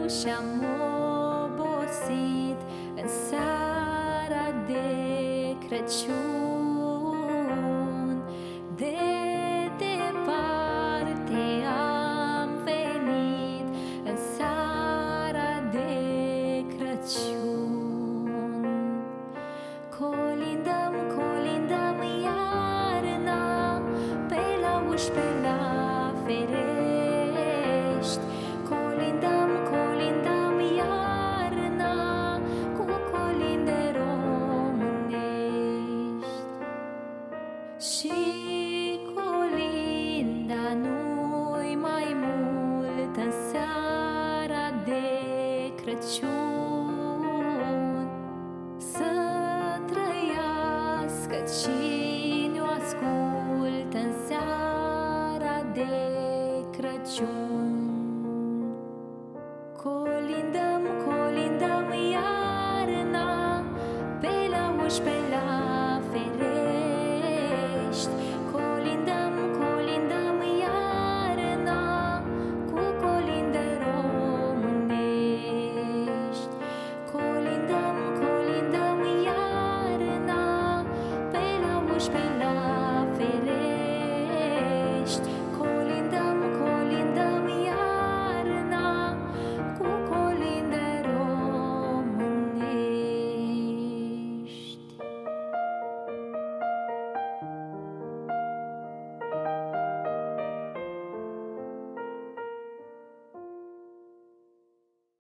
și-am obosit în seara de Crăciun. De departe am venit în seara de Crăciun. Colindăm, colindăm iarna, pe la uși, pe la ferești. Colindăm, colindăm iarna, cu colinde românești. Și colinda nu-i mai mult în seara de Crăciun. Să trăiască cine o ascultă în seara de Crăciun. Colindăm, colindăm iarna, pe la uși, pe